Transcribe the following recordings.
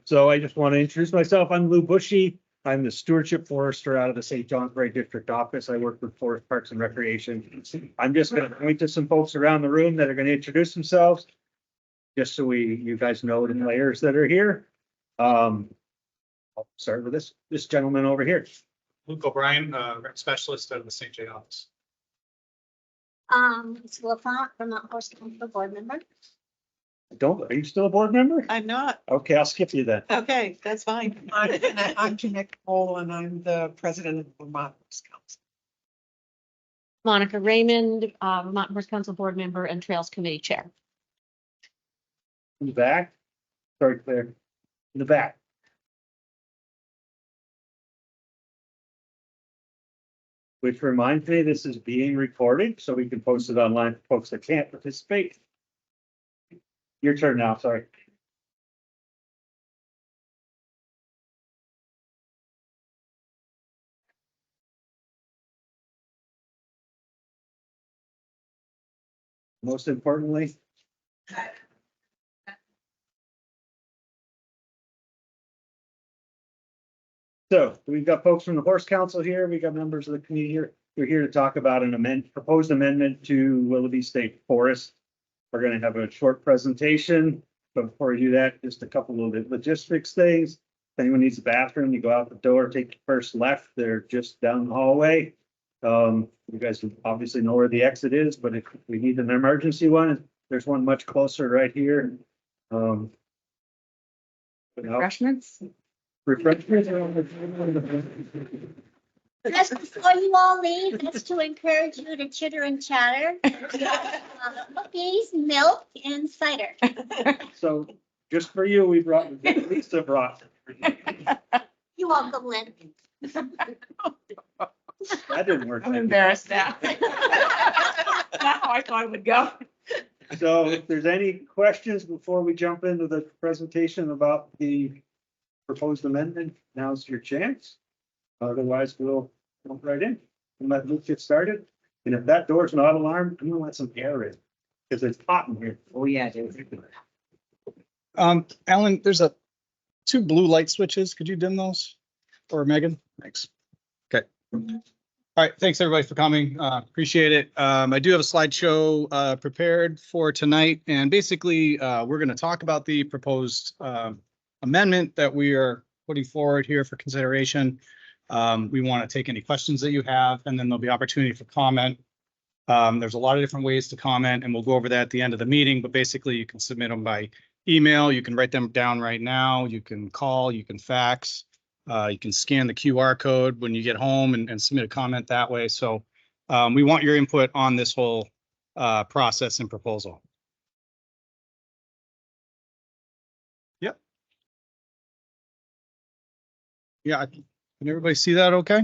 So I just want to introduce myself. I'm Lou Bushy. I'm the stewardship forester out of the St. Johnsbury District Office. I work with Forest Parks and Recreation. I'm just going to point to some folks around the room that are going to introduce themselves, just so you guys know the players that are here. I'll start with this gentleman over here. Luke O'Brien, rep specialist out of the St. J office. It's LaFont from the Horse Council board member. Are you still a board member? I'm not. Okay, I'll skip you then. Okay, that's fine. I'm Jeanette Cole and I'm the president of the Vermont Horse Council. Monica Raymond, Vermont Horse Council board member and Trails Committee chair. In the back. Sorry, Claire. In the back. Which reminds me, this is being recorded, so we can post it online for folks that can't participate. Your turn now, sorry. Most importantly. So we've got folks from the Horse Council here. We got members of the committee here. We're here to talk about an proposed amendment to Willoughby State Forest. We're going to have a short presentation, but before we do that, just a couple of logistics things. If anyone needs a bathroom, you go out the door, take the first left. They're just down the hallway. You guys obviously know where the exit is, but if we need an emergency one, there's one much closer right here. Refreshments? Refreshments. Just before you all leave, just to encourage you to chitter and chatter. Cookies, milk, and cider. So just for you, we brought, Lisa brought. You're welcome, Lynn. That didn't work. I'm embarrassed now. Not how I thought it would go. So if there's any questions before we jump into the presentation about the proposed amendment, now's your chance. Otherwise, we'll jump right in and let Luke get started. And if that door's not alarmed, I'm gonna let some air in because it's hot in here. Oh, yeah. Alan, there's two blue light switches. Could you dim those? Or Megan? Thanks. Okay. All right. Thanks everybody for coming. Appreciate it. I do have a slideshow prepared for tonight. And basically, we're going to talk about the proposed amendment that we are putting forward here for consideration. We want to take any questions that you have, and then there'll be opportunity for comment. There's a lot of different ways to comment, and we'll go over that at the end of the meeting, but basically you can submit them by email. You can write them down right now. You can call, you can fax, you can scan the QR code when you get home and submit a comment that way. So we want your input on this whole process and proposal. Yep. Yeah, can everybody see that okay?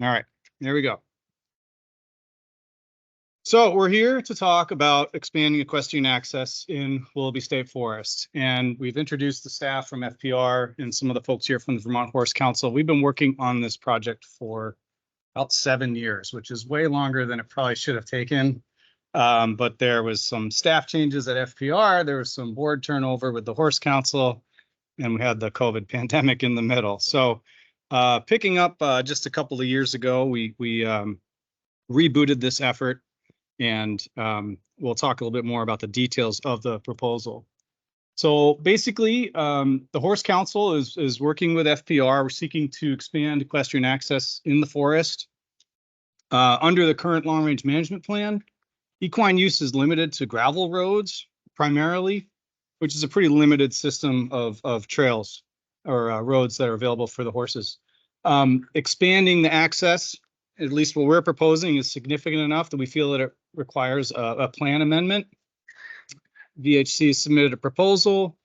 All right, there we go. So we're here to talk about expanding equestrian access in Willoughby State Forest. And we've introduced the staff from FPR and some of the folks here from the Vermont Horse Council. We've been working on this project for about 7 years, which is way longer than it probably should have taken. But there was some staff changes at FPR. There was some board turnover with the Horse Council, and we had the COVID pandemic in the middle. So picking up just a couple of years ago, we rebooted this effort. And we'll talk a little bit more about the details of the proposal. So basically, the Horse Council is working with FPR. We're seeking to expand equestrian access in the forest. Under the current long-range management plan, equine use is limited to gravel roads primarily, which is a pretty limited system of trails or roads that are available for the horses. Expanding the access, at least what we're proposing, is significant enough that we feel that it requires a plan amendment. VHC submitted a proposal.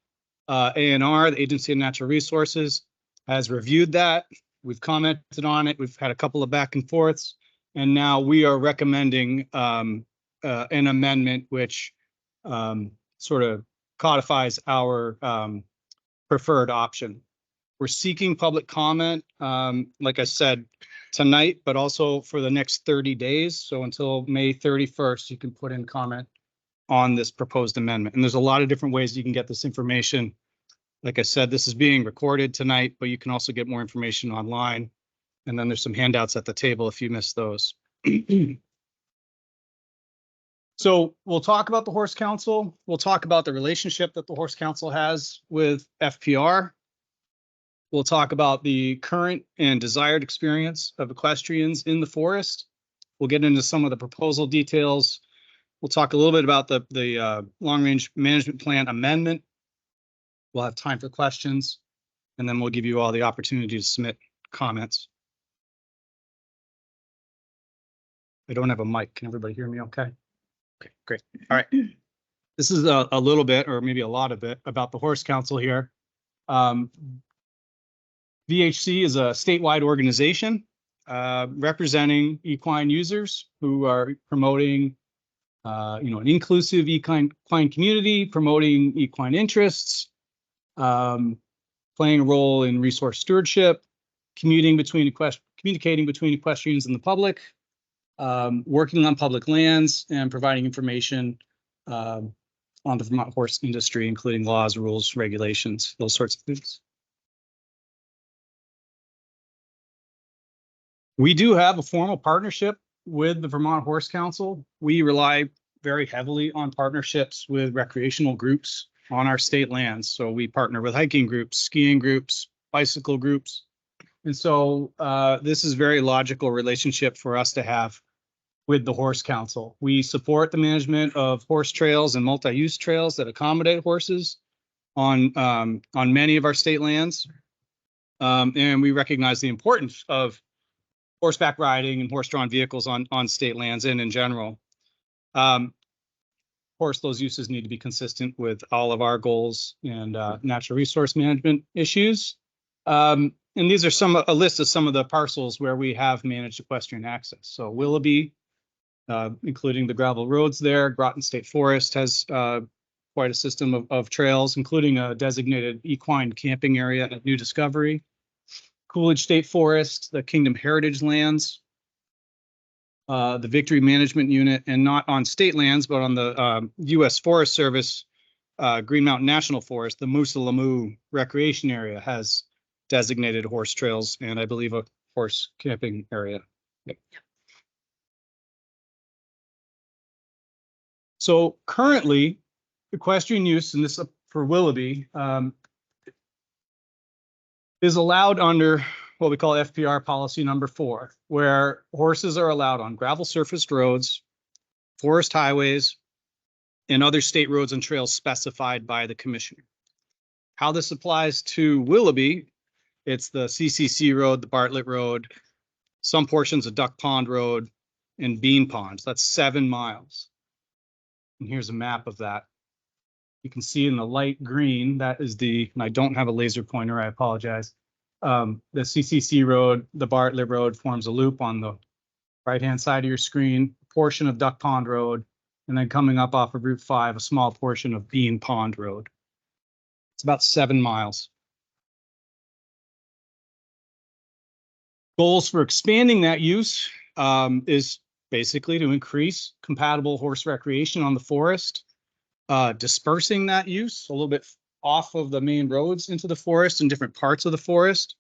ANR, the Agency of Natural Resources, has reviewed that. We've commented on it. We've had a couple of back and forths. And now we are recommending an amendment which sort of codifies our preferred option. We're seeking public comment, like I said, tonight, but also for the next 30 days. So until May 31st, you can put in comment on this proposed amendment. And there's a lot of different ways you can get this information Like I said, this is being recorded tonight, but you can also get more information online. And then there's some handouts at the table if you missed those. So we'll talk about the Horse Council. We'll talk about the relationship that the Horse Council has with FPR. We'll talk about the current and desired experience of equestrians in the forest. We'll get into some of the proposal details. We'll talk a little bit about the long-range management plan amendment. We'll have time for questions, and then we'll give you all the opportunity to submit comments. I don't have a mic. Can everybody hear me okay? Okay, great. All right. This is a little bit, or maybe a lot of it, about the Horse Council here. VHC is a statewide organization representing equine users who are promoting, an inclusive equine community, promoting equine interests, playing a role in resource stewardship, communicating between equestrians and the public, working on public lands, and providing information on the Vermont horse industry, including laws, rules, regulations, those sorts of things. We do have a formal partnership with the Vermont Horse Council. We rely very heavily on partnerships with recreational groups on our state lands. So we partner with hiking groups, skiing groups, bicycle groups. And so this is a very logical relationship for us to have with the Horse Council. We support the management of horse trails and multi-use trails that accommodate horses on many of our state lands. And we recognize the importance of horseback riding and horse-drawn vehicles on state lands and in general. Of course, those uses need to be consistent with all of our goals and natural resource management issues. And these are a list of some of the parcels where we have managed equestrian access. So Willoughby, including the gravel roads there. Groton State Forest has quite a system of trails, including a designated equine camping area at New Discovery. Coolidge State Forest, the Kingdom Heritage Lands, the Victory Management Unit, and not on state lands, but on the U.S. Forest Service Green Mountain National Forest, the Moosa-Lamoo Recreation Area has designated horse trails and I believe a horse camping area. Yep. So currently, equestrian use, and this is for Willoughby, is allowed under what we call FPR policy number 4, where horses are allowed on gravel surfaced roads, forest highways, and other state roads and trails specified by the commissioner. How this applies to Willoughby, it's the CCC Road, the Bartlett Road, some portions of Duck Pond Road, and Bean Pond. That's 7 miles. And here's a map of that. You can see in the light green, that is and I don't have a laser pointer, I apologize. The CCC Road, the Bartlett Road forms a loop on the right-hand side of your screen, a portion of Duck Pond Road, and then coming up off of Route 5, a small portion of Bean Pond Road. It's about 7 miles. Goals for expanding that use is basically to increase compatible horse recreation on the forest, dispersing that use a little bit off of the main roads into the forest and different parts of the forest.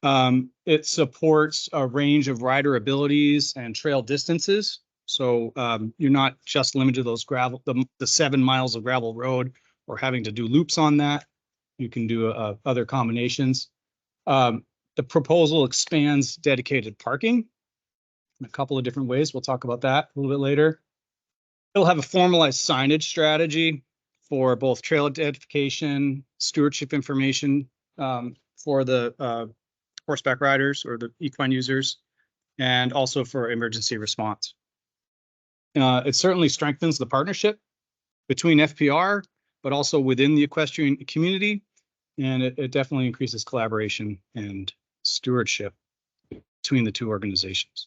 It supports a range of rider abilities and trail distances. So you're not just limited to those the 7 miles of gravel road or having to do loops on that. You can do other combinations. The proposal expands dedicated parking in a couple of different ways. We'll talk about that a little bit later. It'll have a formalized signage strategy for both trail identification, stewardship information for the horseback riders or the equine users, and also for emergency response. It certainly strengthens the partnership between FPR, but also within the equestrian community, and it definitely increases collaboration and stewardship between the two organizations.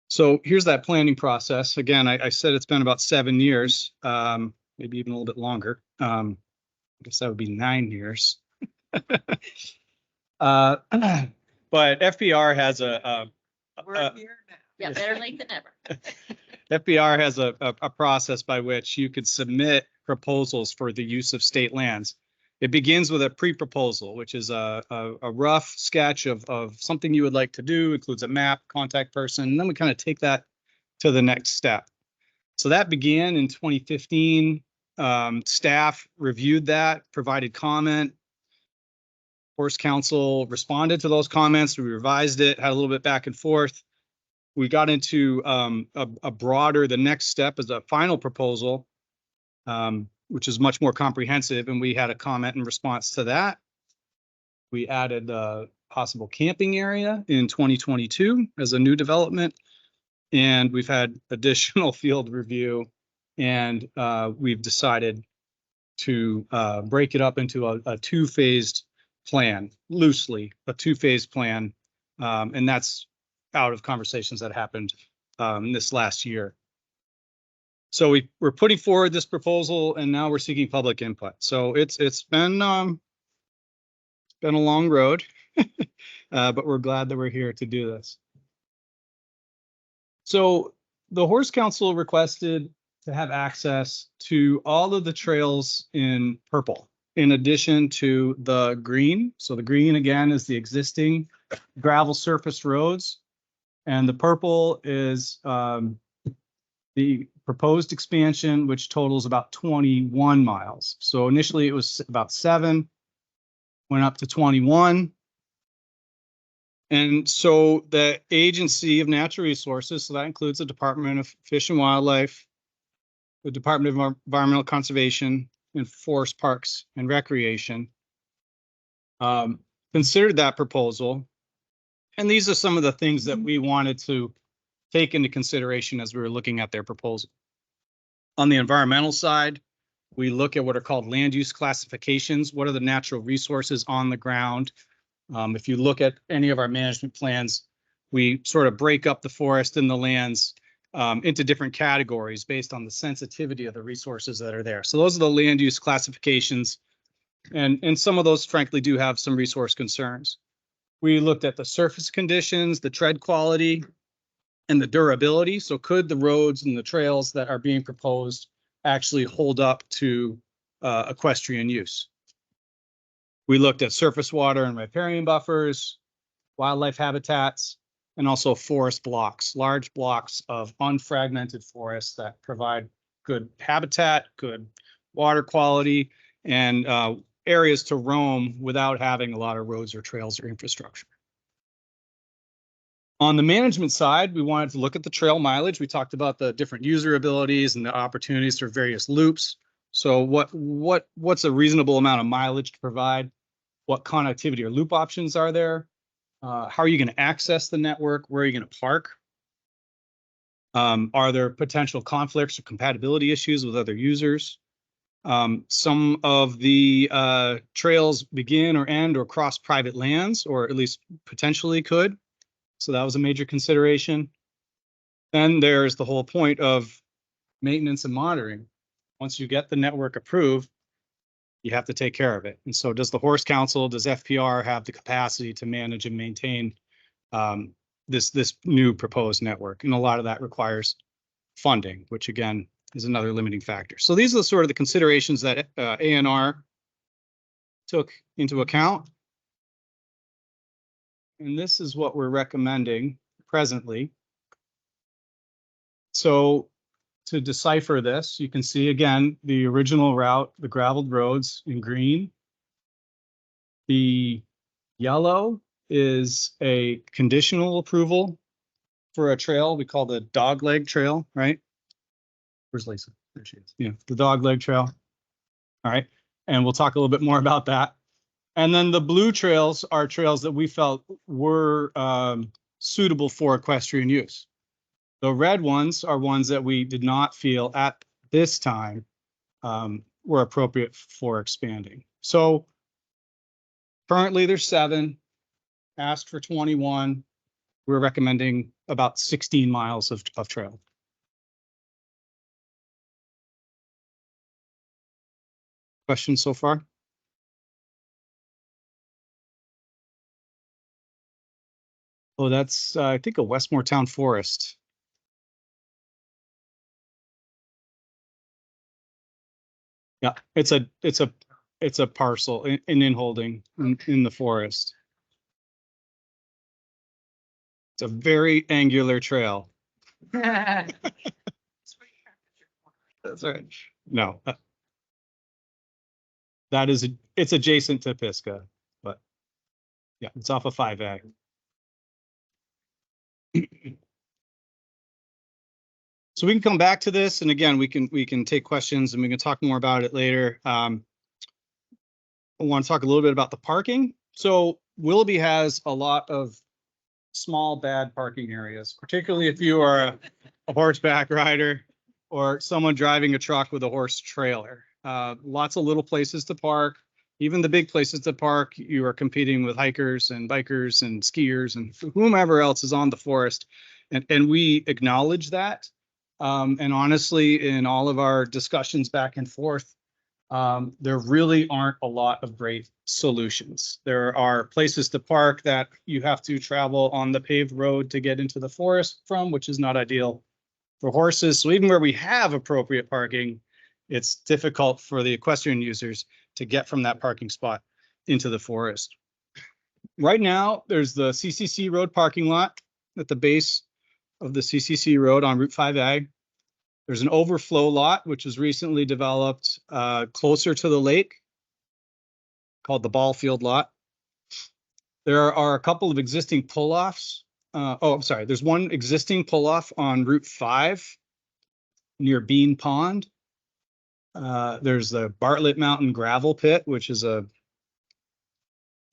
So here's that planning process. Again, I said it's been about 7 years, maybe even a little bit longer. I guess that would be 9 years. But FPR has We're here now. Yeah, better late than never. FPR has a process by which you could submit proposals for the use of state lands. It begins with a pre-proposal, which is a rough sketch of something you would like to do, includes a map, contact person, and then we kind of take that to the next step. So that began in 2015. Staff reviewed that, provided comment. Horse Council responded to those comments. We revised it, had a little bit back and forth. We got into a broader, the next step is a final proposal, which is much more comprehensive, and we had a comment in response to that. We added a possible camping area in 2022 as a new development, and we've had additional field review, and we've decided to break it up into a two-phased plan, loosely, a two-phase plan, and that's out of conversations that happened this last year. So we're putting forward this proposal, and now we're seeking public input. So it's been a long road, but we're glad that we're here to do this. So the Horse Council requested to have access to all of the trails in purple, in addition to the green. So the green, again, is the existing gravel surface roads, and the purple is the proposed expansion, which totals about 21 miles. So initially it was about 7, went up to 21. And so the Agency of Natural Resources, so that includes the Department of Fish and Wildlife, the Department of Environmental Conservation, and Forest Parks and Recreation, considered that proposal. And these are some of the things that we wanted to take into consideration as we were looking at their proposal. On the environmental side, we look at what are called land use classifications. What are the natural resources on the ground? If you look at any of our management plans, we sort of break up the forest and the lands into different categories based on the sensitivity of the resources that are there. So those are the land use classifications. And some of those, frankly, do have some resource concerns. We looked at the surface conditions, the tread quality, and the durability. So could the roads and the trails that are being proposed actually hold up to equestrian use? We looked at surface water and riparian buffers, wildlife habitats, and also forest blocks, large blocks of unfragmented forests that provide good habitat, good water quality, and areas to roam without having a lot of roads or trails or infrastructure. On the management side, we wanted to look at the trail mileage. We talked about the different user abilities and the opportunities for various loops. So what's a reasonable amount of mileage to provide? What connectivity or loop options are there? How are you going to access the network? Where are you going to park? Are there potential conflicts or compatibility issues with other users? Some of the trails begin or end or cross private lands, or at least potentially could. So that was a major consideration. Then there's the whole point of maintenance and monitoring. Once you get the network approved, you have to take care of it. And so does the Horse Council, does FPR have the capacity to manage and maintain this new proposed network? And a lot of that requires funding, which again is another limiting factor. So these are the sort of the considerations that ANR took into account. And this is what we're recommending presently. So to decipher this, you can see again the original route, the graveled roads in green. The yellow is a conditional approval for a trail we call the Dogleg Trail, right? Where's Lisa? There she is. Yeah, the Dogleg Trail. All right. And we'll talk a little bit more about that. And then the blue trails are trails that we felt were suitable for equestrian use. The red ones are ones that we did not feel at this time were appropriate for expanding. So currently there's 7, asked for 21. We're recommending about 16 miles of trail. Questions so far? Oh, that's, I think, a Westmore Town Forest. Yeah, it's a parcel in holding in the forest. It's a very angular trail. That's right. No. That is, it's adjacent to Pisgah, but yeah, it's off of 5A. So we can come back to this, and again, we can take questions and we can talk more about it later. I want to talk a little bit about the parking. So Willoughby has a lot of small bad parking areas, particularly if you are a horseback rider or someone driving a truck with a horse trailer. Lots of little places to park. Even the big places to park, you are competing with hikers and bikers and skiers and whomever else is on the forest. And we acknowledge that. And honestly, in all of our discussions back and forth, there really aren't a lot of great solutions. There are places to park that you have to travel on the paved road to get into the forest from, which is not ideal for horses. So even where we have appropriate parking, it's difficult for the equestrian users to get from that parking spot into the forest. Right now, there's the CCC Road parking lot at the base of the CCC Road on Route 5A. There's an overflow lot, which was recently developed closer to the lake, called the ball field lot. There are a couple of existing pull-offs. I'm sorry. There's one existing pull-off on Route 5 near Bean Pond. There's the Bartlett Mountain gravel pit, which is a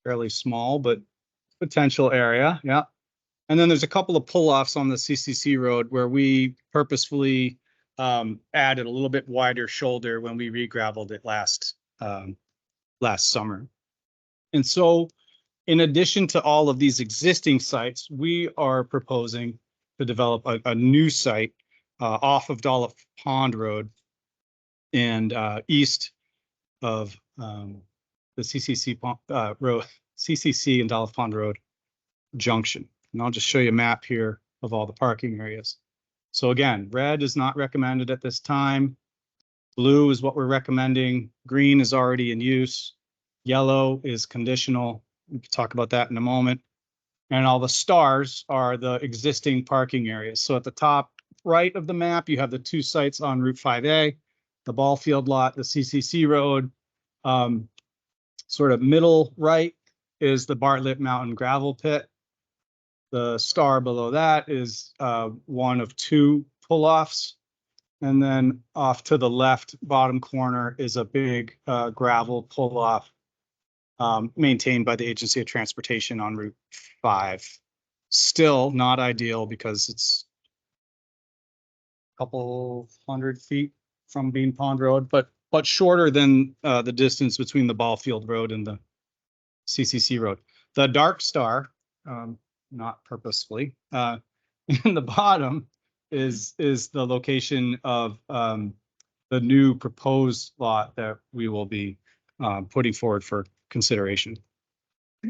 fairly small but potential area. Yeah. And then there's a couple of pull-offs on the CCC road where we purposefully added a little bit wider shoulder when we re-graveled it last summer. And so in addition to all of these existing sites, we are proposing to develop a new site off of Dolph Pond Road and east of the CCC road, CCC and Dolph Pond Road junction. And I'll just show you a map here of all the parking areas. So again, red is not recommended at this time. Blue is what we're recommending. Green is already in use. Yellow is conditional. We can talk about that in a moment. And all the stars are the existing parking areas. So at the top right of the map, you have the two sites on Route 5A, the ball field lot, the CCC road. Sort of middle right is the Bartlett Mountain gravel pit. The star below that is one of two pull-offs. And then off to the left bottom corner is a big gravel pull-off maintained by the Agency of Transportation on Route 5. Still not ideal because it's a couple 100 feet from Bean Pond Road, but shorter than the distance between the ball field road and the CCC road. The dark star, not purposefully, in the bottom is the location of the new proposed lot that we will be putting forward for consideration.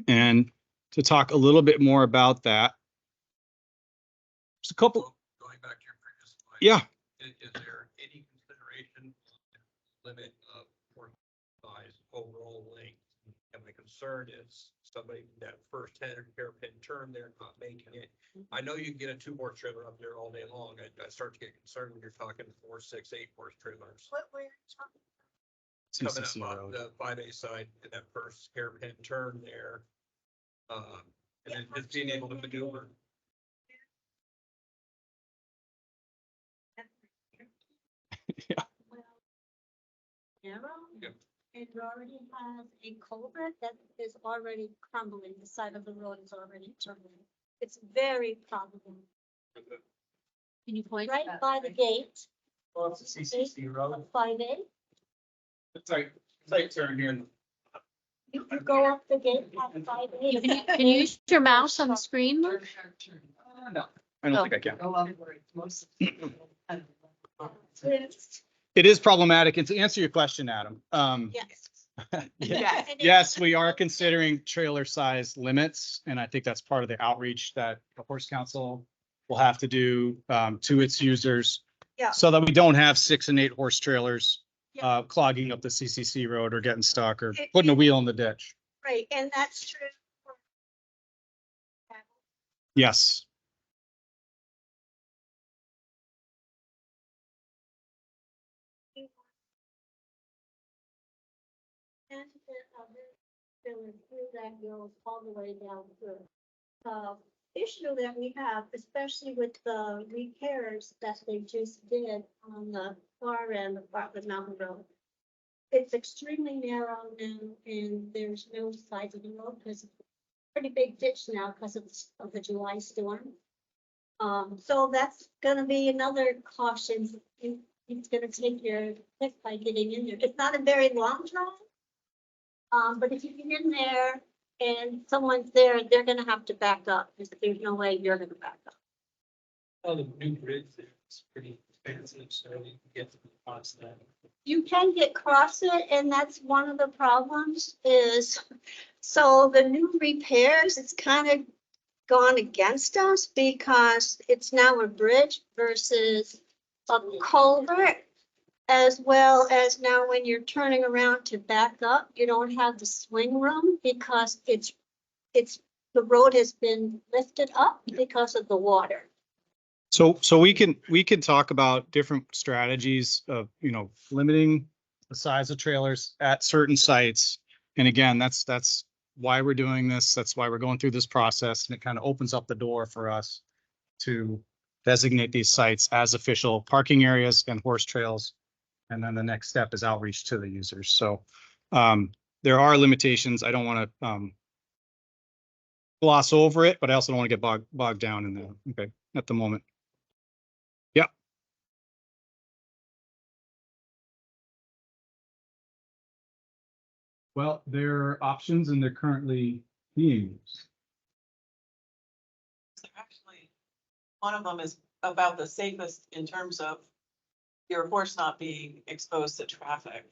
And to talk a little bit more about that, there's a couple. Going back to your previous slide. Yeah. Is there any consideration limit of port size overall length? And my concern is somebody that first hairpin turn there not making it. I know you can get a 2-horse trailer up there all day long. I start to get concerned when you're talking 4, 6, 8-horse trailers. What were you talking? Coming CCC up on road. the 5A side and that first hairpin turn there. And then just being able to maneuver. Well, narrow. Yep. It already has a culvert that is already crumbling. The side of the road is already crumbling. It's very probable. Can you point? Right by the gate Well, it's a CCC road. of 5A. It's like turn here. You could go up the gate at 5A. Can you use your mouse on the screen? Mark? No. I don't Oh. think I can. Go up where it's most. It is problematic. And to answer your question, Adam, Yes. Yes. yes, we are considering trailer size limits. And I think that's part of the outreach that the Horse Council will have to do to its users. Yeah. So that we don't have 6 and 8 horse trailers clogging up the CCC road or getting stuck or putting a wheel in the ditch. Right, and that's true. Yes. And filling through that goes all the way down through. Issue that we have, especially with the repairs that they just did on the far end of Bartlett Mountain Road. It's extremely narrow now and there's no sides of the road because it's a pretty big ditch now because of the July storm. So that's gonna be another caution. It's gonna take your pick by getting in there. It's not a very long drive. But if you get in there and someone's there, they're gonna have to back up because there's no way you're gonna back up. Oh, the new bridge there is pretty expensive, so you can get to the cost that. You can get across it, and that's one of the problems is, so the new repairs, it's kind of gone against us because it's now a bridge versus a culvert. As well as now when you're turning around to back up, you don't have the swing room because the road has been lifted up because of the water. So we can talk about different strategies of, limiting the size of trailers at certain sites. And again, that's why we're doing this. That's why we're going through this process. And it kind of opens up the door for us to designate these sites as official parking areas and horse trails. And then the next step is outreach to the users. So there are limitations. I don't want to gloss over it, but I also don't want to get bogged down in the, okay, at the moment. Yeah. Well, there are options and they're currently being used. Actually, one of them is about the safest in terms of your horse not being exposed to traffic.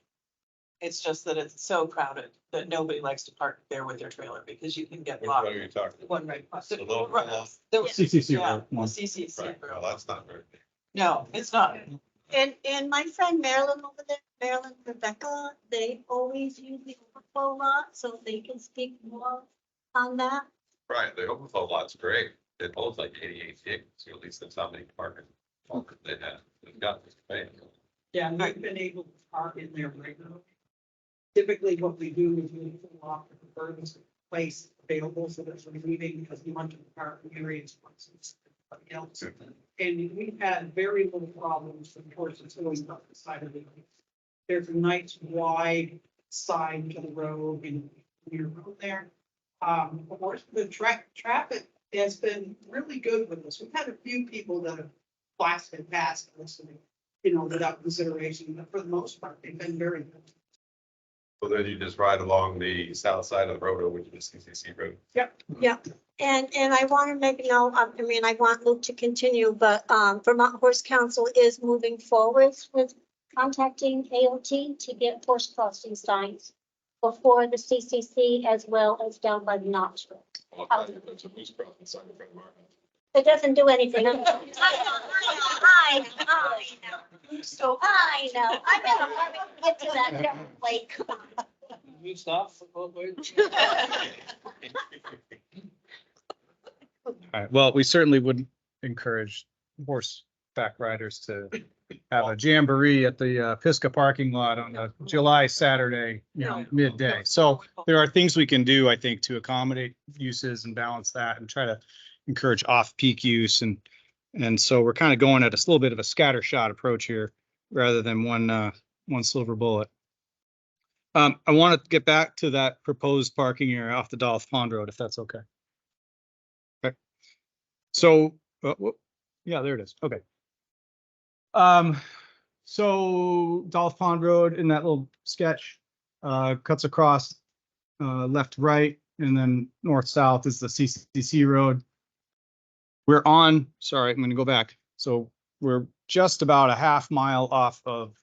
It's just that it's so crowded that nobody likes to park there with their trailer because you can get Which locked. one are you talking? One right across. The little Right. one? The CCC yeah, road the one. CCC Right, well, road. that's not very big. No, it's not. And my friend Marilyn over there, Marilyn, Rebecca, they always use the overflow lot, so they can speak more on that. Right, the overflow lot's great. It holds like 88 vehicles, or at least that's how many parking they have. They've got this space. Yeah, and I've been able to park in there regularly. Typically, what we do is we pull off the furthest place available, so that's relieving because we want to park in areas. Else. And we've had very little problems with horses going up the side of the road. There's a nice wide side to the road and near road there. Of course, the traffic has been really good with us. We've had a few people that have blasted past us, without consideration, but for the most part, they've been very good. So then you just ride along the south side of the road over to the CCC road. Yeah, and I want to make note, I want Luke to continue, but Vermont Horse Council is moving forward with contacting AOT to get horse crossing signs before the CCC as well as down by the Notch Road. It doesn't do anything. I know. So I know. I'm in a hurry to get to that damn lake. You stop for both ways? All right. Well, we certainly would encourage horseback riders to have a jamboree at the Pisgah parking lot on a July Saturday, midday. So there are things we can do, I think, to accommodate uses and balance that and try to encourage off-peak use. And so we're kind of going at a little bit of a scatter shot approach here rather than one silver bullet. I want to get back to that proposed parking area off the Dolph Pond Road, if that's okay. Okay. So, yeah, there it is. Okay. So Dolph Pond Road in that little sketch cuts across left, right, and then north, south is the CCC road. We're on, sorry, I'm going to go back. So we're just about a half mile off of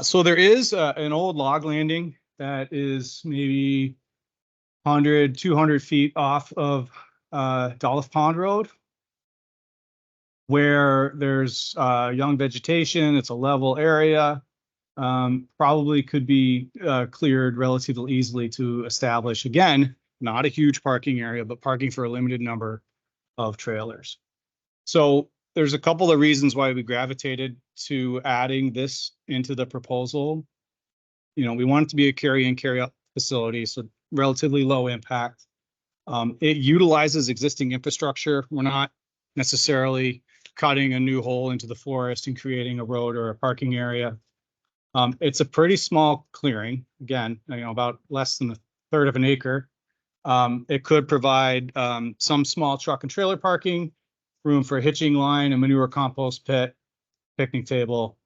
So there is an old log landing that is maybe 100, 200 feet off of Dolph Pond Road, where there's young vegetation. It's a level area. Probably could be cleared relatively easily to establish, again, not a huge parking area, but parking for a limited number of trailers. So there's a couple of reasons why we gravitated to adding this into the proposal. You know, we want it to be a carry in, carry out facility, so relatively low impact. It utilizes existing infrastructure. We're not necessarily cutting a new hole into the forest and creating a road or a parking area. It's a pretty small clearing, again, you know, about less than a third of an acre. It could provide some small truck and trailer parking, room for a hitching line, a manure compost pit, picnic table,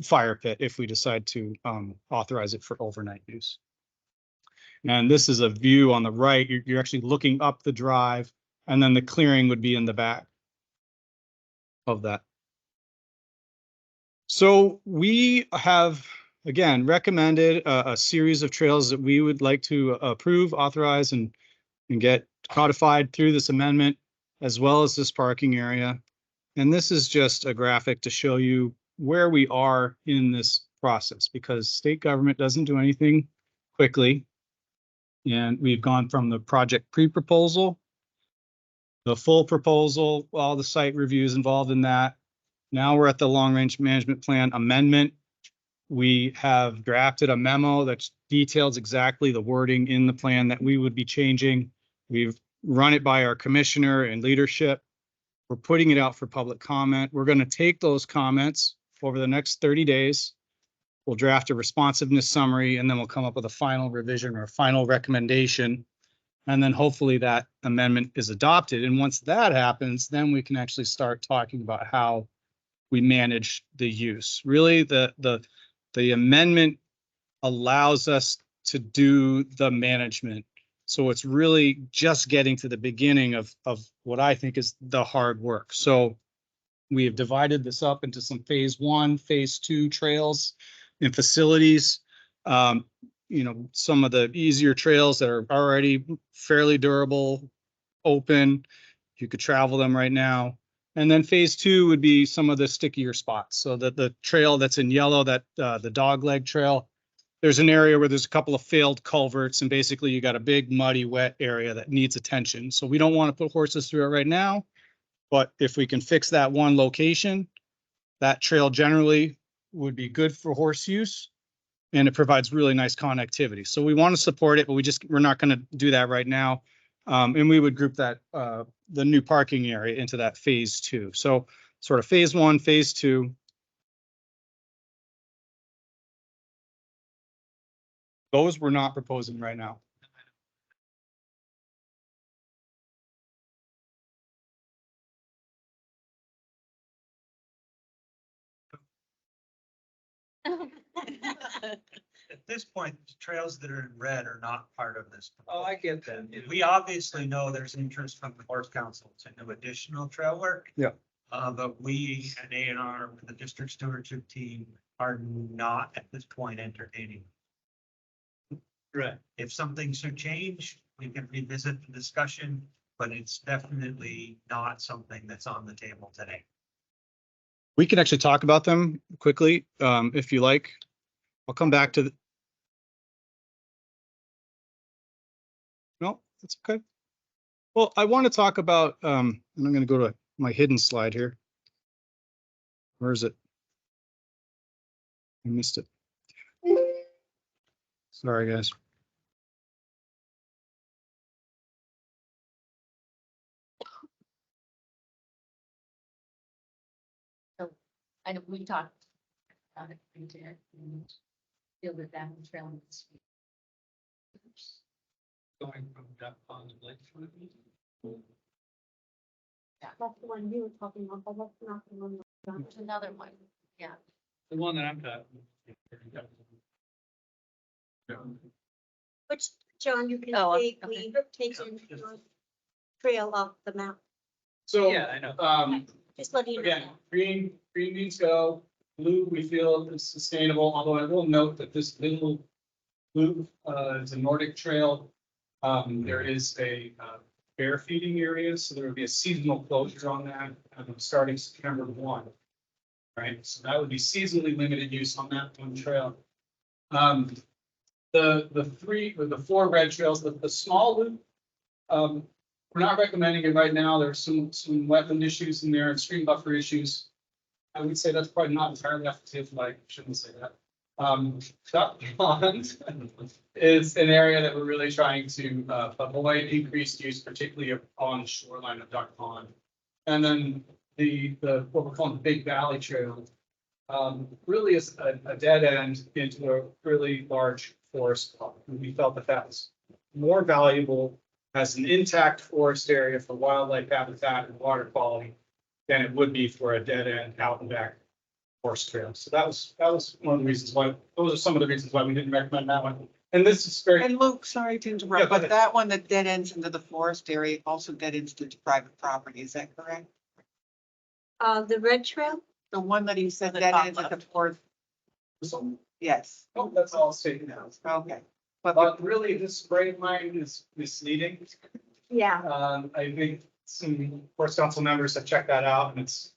fire pit if we decide to authorize it for overnight use. And this is a view on the right. You're actually looking up the drive, and then the clearing would be in the back of that. So we have, again, recommended a series of trails that we would like to approve, authorize, and get codified through this amendment, as well as this parking area. And this is just a graphic to show you where we are in this process, because state government doesn't do anything quickly. And we've gone from the project pre-proposal, the full proposal, all the site reviews involved in that. Now we're at the long-range management plan amendment. We have drafted a memo that details exactly the wording in the plan that we would be changing. We've run it by our commissioner and leadership. We're putting it out for public comment. We're going to take those comments over the next 30 days. We'll draft a responsiveness summary, and then we'll come up with a final revision or a final recommendation. And then hopefully that amendment is adopted. And once that happens, then we can actually start talking about how we manage the use. Really, the amendment allows us to do the management. So it's really just getting to the beginning of what I think is the hard work. So we have divided this up into some phase 1, phase 2 trails and facilities. You know, some of the easier trails that are already fairly durable, open, you could travel them right now. And then phase 2 would be some of the stickier spots. So that the trail that's in yellow, that the dogleg trail, there's an area where there's a couple of failed culverts, and basically you got a big muddy wet area that needs attention. So we don't want to put horses through it right now, but if we can fix that one location, that trail generally would be good for horse use, and it provides really nice connectivity. So we want to support it, but we're not going to do that right now. And we would group that the new parking area into that phase 2. So sort of phase 1, phase 2. Those we're not proposing right now. At this point, the trails that are in red are not part of this. Oh, I get that. We obviously know there's interest from the Horse Council to do additional trail work. Yeah. But we at A&R, the district stewardship team, are not at this point entertaining. Right. If something should change, we can revisit the discussion, but it's definitely not something that's on the table today. We can actually talk about them quickly, if you like. I'll come back to the. No, that's okay. Well, I want to talk about, and I'm going to go to my hidden slide here. Where is it? I missed it. Sorry, guys. I know we talked about it, we did, and deal with that and trail. Going from Duck Pond to Lake Shore. That's the one you were talking about, but that's not the one. There's another one, yeah. The one that I'm talking. Which, John, you can Oh, see, okay. we taken the trail off the map. So, Yeah, I know. Just letting you know. Again, green means go, blue we feel is sustainable, although I will note that this little loop is a Nordic trail. There is a bear feeding area, so there would be a seasonal closure on that, starting September 1. Right, so that would be seasonally limited use on that one trail. The four red trails, the small loop, we're not recommending it right now. There's some wetland issues in there and stream buffer issues. I would say that's probably not entirely effective, like, shouldn't say that. Duck Pond is an area that we're really trying to avoid increased use, particularly on the shoreline of Duck Pond. And then the what we're calling the Big Valley Trail really is a dead end into a really large forest park. And we felt that that was more valuable as an intact forest area for wildlife habitat and water quality than it would be for a dead end out and back forest trail. So that was one of the reasons why, those are some of the reasons why we didn't recommend that one. And this is very, And Luke, sorry to Yeah, interrupt, go but ahead. that one that dead ends into the forest area also dead ends into private property, is that correct? The red trail? The one that you said The dead top ends at the left. forest, yes, oh, that's all state now. okay. But really, this gray line is misleading. Yeah, I think some forest council members have checked that out and it's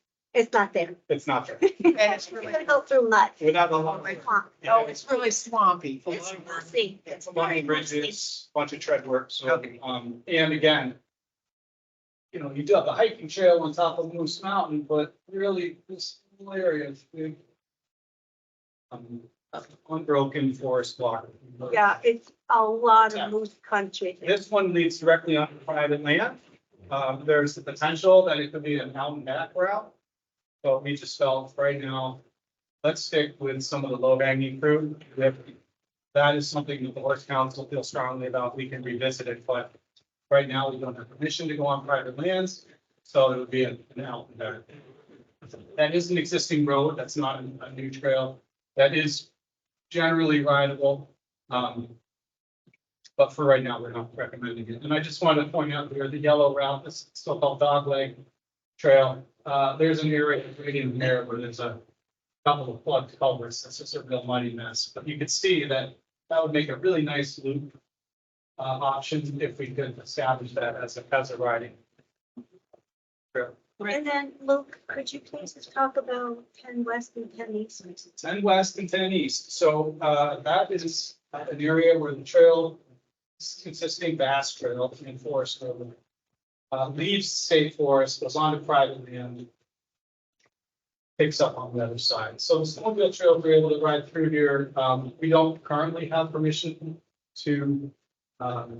not there. not there. And it's You're really, gonna go through mud. Without a lot Like, of, oh, it's really swampy. It's messy. it's a lot of bridges, bunch of tread work, so, Okay. and again, you know, you do have the hiking trail on top of Moose Mountain, but really this whole area is big. Unbroken forest block. Yeah, it's a lot of moose country. This one leads directly onto private land. There's the potential that it could be a mountain back route. But we just felt right now, let's stick with some of the low hanging fruit. If that is something that the horse council feels strongly about, we can revisit it, but right now we don't have permission to go on private lands. So it would be an mountain back. That is an existing road. That's not a new trail. That is generally rideable. But for right now, we're not recommending it. And I just wanted to point out here, the yellow route, this is still called Dogleg Trail. There's an area right in there where there's a couple of plugged culverts. That's just a real muddy mess. But you could see that that would make a really nice loop option if we could establish that as a riding trail. And then Luke, could you please just talk about 10 West and 10 East? 10 West and 10 East. So that is an area where the trail is consisting vast trail in forest road. Leaves state forest, goes on to private land. Picks up on the other side. So the snowmobile trail, we're able to ride through here. We don't currently have permission to have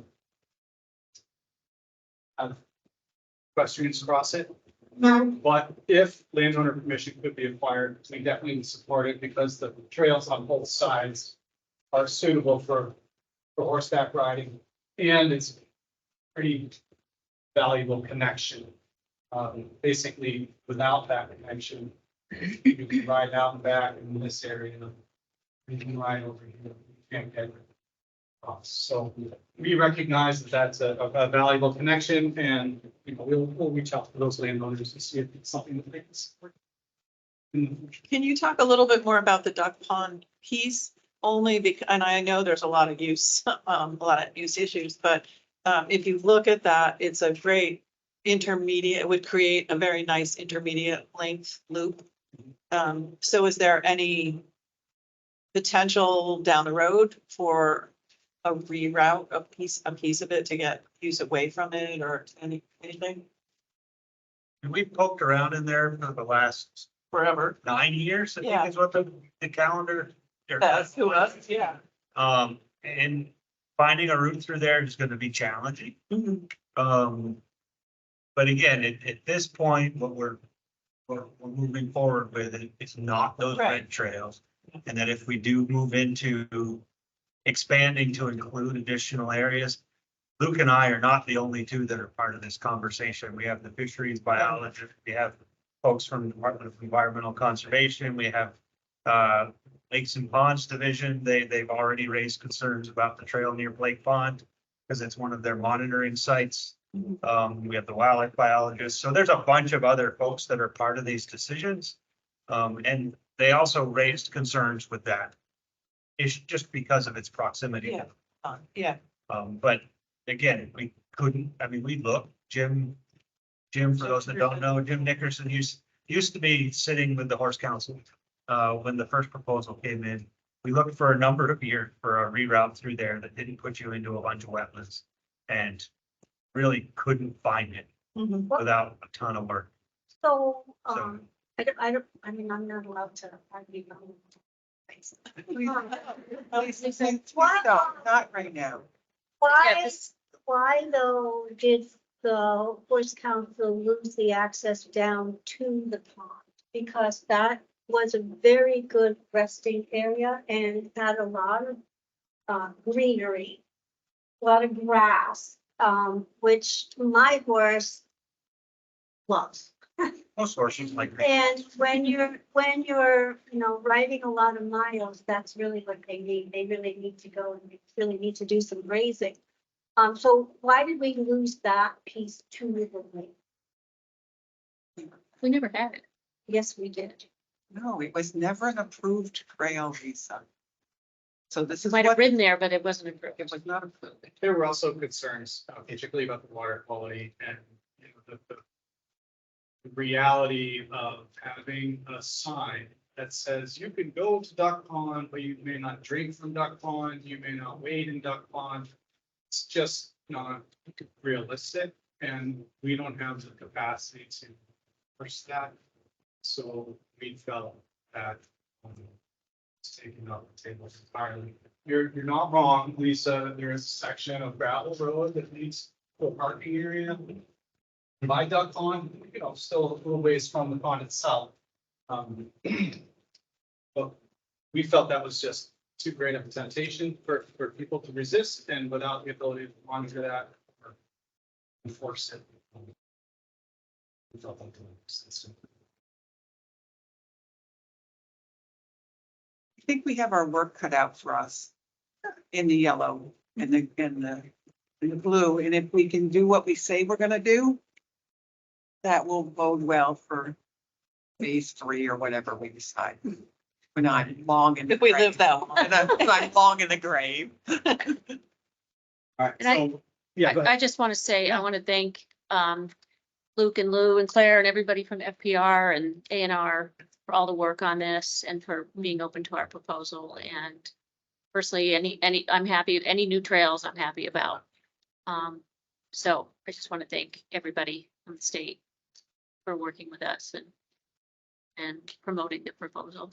pedestrians cross it. No. But if landowner permission could be acquired, we definitely would support it because the trails on both sides are suitable for horseback riding. And it's pretty valuable connection. Basically, without that connection, you can ride out and back in this area. You can ride over here. You can't get across. So we recognize that that's a valuable connection, and you know, we'll reach out to those landowners to see if it's something that they can support. Can you talk a little bit more about the duck pond piece? Only because, and I know there's a lot of use, issues, but if you look at that, it's a great intermediate, it would create a very nice intermediate length loop. So is there any potential down the road for a reroute, a piece of it to get use away from it or anything? And we poked around in there for the last Forever. 9 years, I Yeah. think is what the calendar. That's to us, yeah. And finding a route through there is gonna be challenging. But again, at this point, what we're moving forward with is not those Right. red trails. And that if we do move into expanding to include additional areas, Luke and I are not the only two that are part of this conversation. We have the fisheries biologist, we have folks from the Department of Environmental Conservation, we have Lakes and Ponds Division. They've already raised concerns about the trail near Blake Pond because it's one of their monitoring sites. We have the wildlife biologist. So there's a bunch of other folks that are part of these decisions. And they also raised concerns with that. It's just because of its proximity. Yeah. Yeah, But again, we couldn't, I mean, we looked, Jim, for those that don't know, Jim Nickerson used to be sitting with the horse council. When the first proposal came in, we looked for a number of years for a reroute through there that didn't put you into a bunch of wetlands. And really couldn't find it without a ton of work. So, I mean, I'm not allowed to argue. not right now. Why, why though did the horse council lose the access down to the pond? Because that was a very good resting area and had a lot of greenery, a lot of grass, which my horse loves. Most horses like. And when you're, you know, riding a lot of miles, that's really what they need. They really need to go and they really need to do some grazing. So why did we lose that piece to the lake? We never had it. Yes, we did. No, it was never an approved trail, Lisa. So this is Might have what, ridden there, but it wasn't approved. it was not approved. There were also concerns, particularly about the water quality and you know, the reality of having a sign that says you can go to Duck Pond, but you may not drink from Duck Pond, you may not wade in Duck Pond. It's just not realistic, and we don't have the capacity to push that. So we felt that it's taken off the table entirely. You're not wrong, Lisa. There is a section of gravel road that leads to a parking area by Duck Pond, you know, still a little ways from the pond itself. But we felt that was just too great of a temptation for people to resist, and without the ability to monitor that or enforce it. We felt like it was sensitive. I think we have our work cut out for us in the yellow and the blue. And if we can do what we say we're gonna do, that will bode well for phase 3 or whatever we decide. We're not long in the If we grave. live that long. And I'm long in the grave. All right, And I- so, yeah, go ahead. I just want to say, I want to thank Luke and Lou and Claire and everybody from FPR and A&R for all the work on this and for being open to our proposal. And personally, I'm happy, any new trails I'm happy about. So I just want to thank everybody from the state for working with us and promoting the proposal.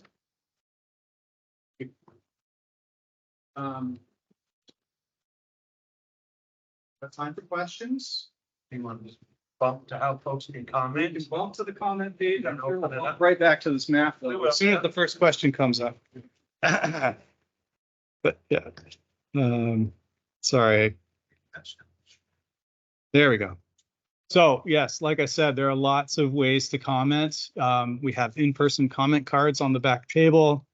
Got time for questions? You want to bump to how folks can We comment? can bump to the comment page. I'm And sure open we'll it bump up. right back to this map. We will. As soon as the first question comes up. But yeah, sorry. There we go. So yes, like I said, there are lots of ways to comment. We have in-person comment cards on the back table.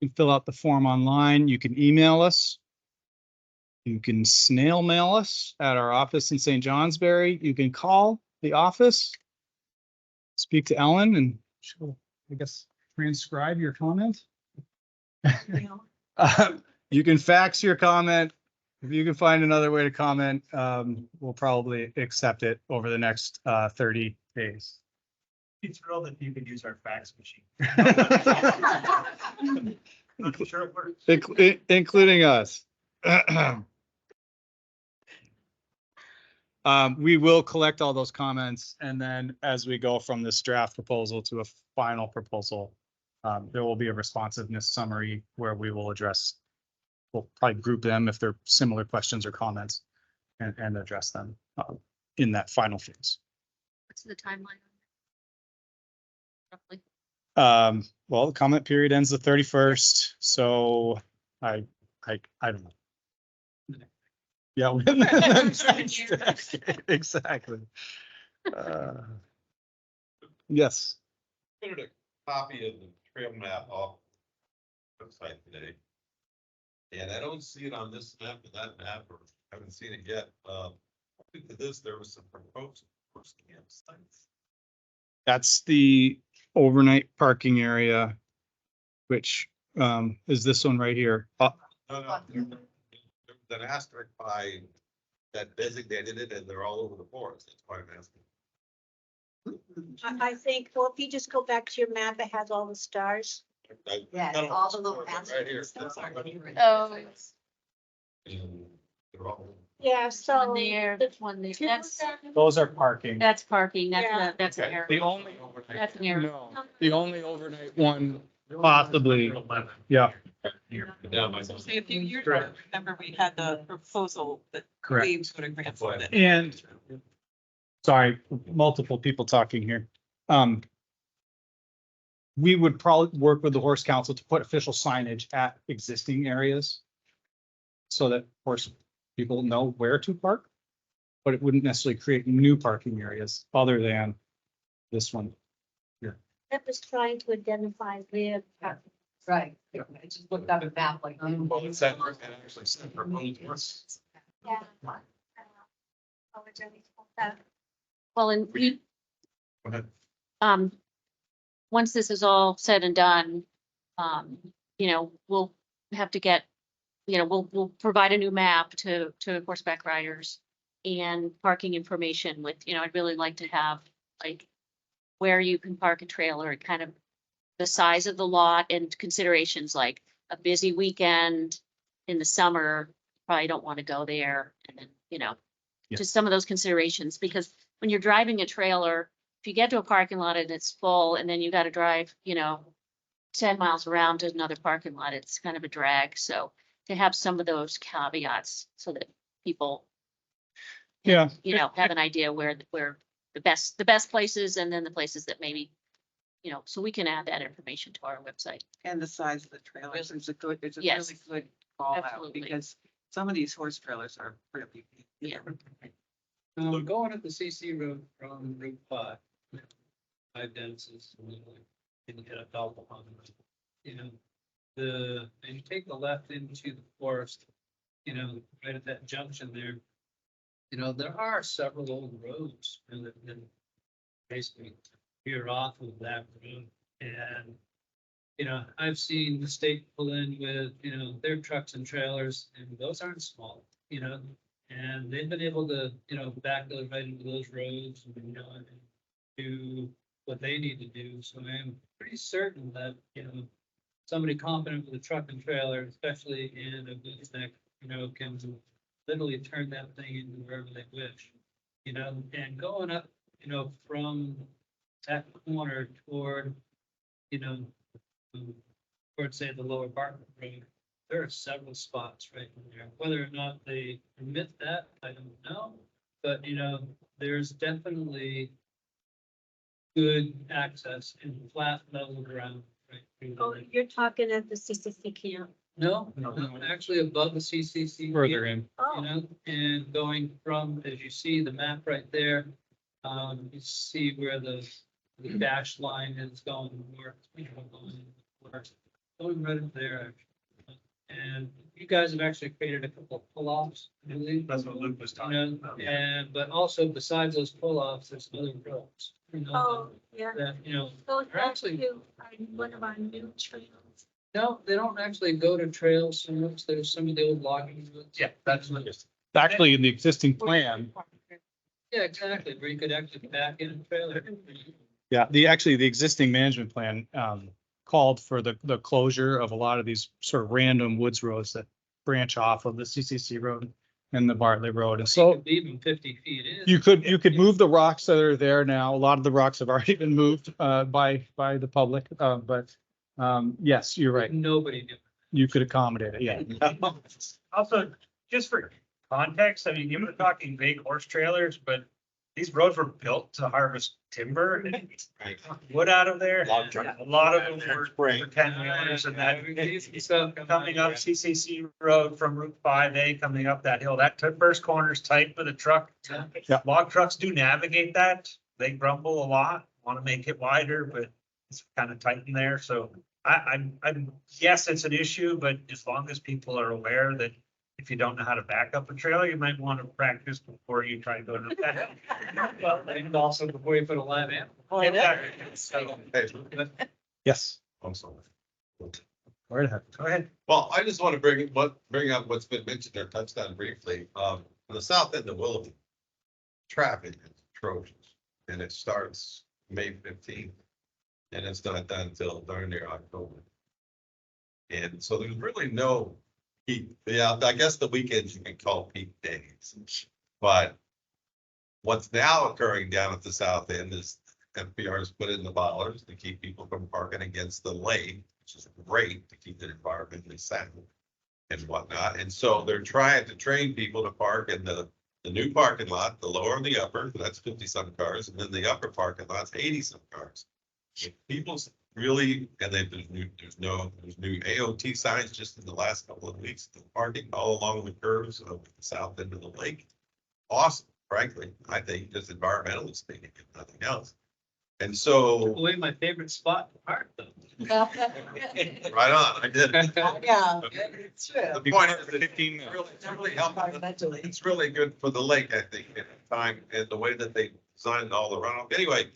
You can fill out the form online. You can email us. You can snail mail us at our office in St. Johnsbury. You can call the office, speak to Ellen, and she'll, I guess, transcribe your comment. You can fax your comment. If you can find another way to comment, we'll probably accept it over the next 30 days. Be thrilled if you could use our fax machine. Not sure it works. Including us. We will collect all those comments, and then as we go from this draft proposal to a final proposal, there will be a responsiveness summary where we will address, we'll probably group them if they're similar questions or comments and address them in that final phase. What's the timeline? Roughly. Well, the comment period ends the 31st, so I don't know. Yeah. Exactly. Yes. Printed a copy of the trail map off the website today. And I don't see it on this map or that map, or haven't seen it yet. To this, there was some proposed campsites. That's the overnight parking area, which is this one right here. No, no, there was an asterisk by that designated it, and they're all over the forest. That's why I'm asking. I think, well, if you just go back to your map, it has all the stars. Yeah, all the little right here. Oh. And they're all- Yeah, so. One there, the one there. two That's, that- Those are parking. that's parking. That's, Yeah. that's an Okay. area. The only, That's an area. no, the only overnight one possibly, yeah, Down by So a few years ago, Correct. remember we had the proposal that correct. we would have grandfathered it. And sorry, multiple people talking here. We would probably work with the horse council to put official signage at existing areas. So that, of course, people know where to park. But it wouldn't necessarily create new parking areas other than this one. That was trying to identify where. Right, I just looked up a map like. Well, it said, it actually said proposed forest. Yeah. Apologize about that. Well, and we, Go ahead. once this is all said and done, we'll have to get, we'll provide a new map to horseback riders and parking information with, I'd really like to have like where you can park a trailer and kind of the size of the lot and considerations like a busy weekend in the summer, probably don't want to go there. And then, Yeah. just some of those considerations, because when you're driving a trailer, if you get to a parking lot and it's full and then you got to drive, 10 miles around to another parking lot, it's kind of a drag. So to have some of those caveats so that people, Yeah. have an idea where the best places and then the places that maybe, so we can add that information to our website. And the size of the trailers is it's a Yes. really good call out Absolutely. because some of these horse trailers are really. Yeah. Going up the CC road from Route 5. 5 Dennis's, and you hit a double on and you take the left into the forest, right at that junction there. There are several old roads that basically veer off of that road. And, I've seen the state pull in with, their trucks and trailers, and those aren't small, and they've been able to, back those right into those roads and, and do what they need to do. So I'm pretty certain that, somebody competent with a truck and trailer, especially in a gooseneck, can literally turn that thing into wherever they wish, and going up, from that corner toward, towards say the lower Bartlett Road, there are several spots right in there. Whether or not they permit that, I don't know. But, there's definitely good access in flat level ground right through Oh, there. you're talking at the CCC camp. No, No. actually above the CCC. Further in. Oh, And going from, as you see the map right there, you see where the dash line is going north, going right up there, actually. And you guys have actually created a couple of pull-offs, I believe. That's what Luke was talking about. And, but also besides those pull-offs, there's other roads. oh, yeah. That, So they're that's actually- one of our new trails. no, they don't actually go to trails so much. There's some of the old logging roads. Yeah, that's what it is. Actually, in the existing plan, Yeah, exactly, where you could actually back in a trailer. yeah, the existing management plan called for the closure of a lot of these sort of random woods roads that branch off of the CCC road and the Bartlett Road. And You so could be even 50 feet in. you could move the rocks that are there now. A lot of the rocks have already been moved by the public. But yes, you're right. Nobody knew. You could accommodate it. Yeah. Also, just for context, I mean, you were talking big horse trailers, but these roads were built to harvest timber and Right. wood out of there. Log truck. A lot of them were for 10-wheelers and that. Coming up CCC Road from Route 5A, coming up that hill, that first corner's tight for the truck. Yeah. Log trucks do navigate that. They grumble a lot, want to make it wider, but it's kind of tight in there. So I'm, yes, it's an issue, but as long as people are aware that if you don't know how to back up a trailer, you might want to practice before you try to go to the back. Well, and also before you put a live animal. Exactly. So, Hey, Yes. also. Go ahead. go ahead. Well, I just want to bring up what's been mentioned or touched on briefly. On the south end of Willoughby, traffic is atrocious, and it starts May 15th, and it's not done until darn near October. And so there's really no peak. Yeah, I guess the weekends you can call peak days, but what's now occurring down at the south end is FPR has put in the bollards to keep people from parking against the lake, which is great to keep it environmentally sound and whatnot. And so they're trying to train people to park in the new parking lot, the lower and the upper, that's 50-some cars, and then the upper parking lot's 80-some cars. People's really, and there's new AOT signs just in the last couple of weeks, the parking all along the curves of the south end of the lake. Awesome, frankly, I think, just environmentally speaking, if nothing else. And so, Believe my favorite spot to park though. right on, I did. Yeah. The point is, that it's really helpful. It's really good for the lake, I think, at the time, and the way that they designed all the runoff. Anyway,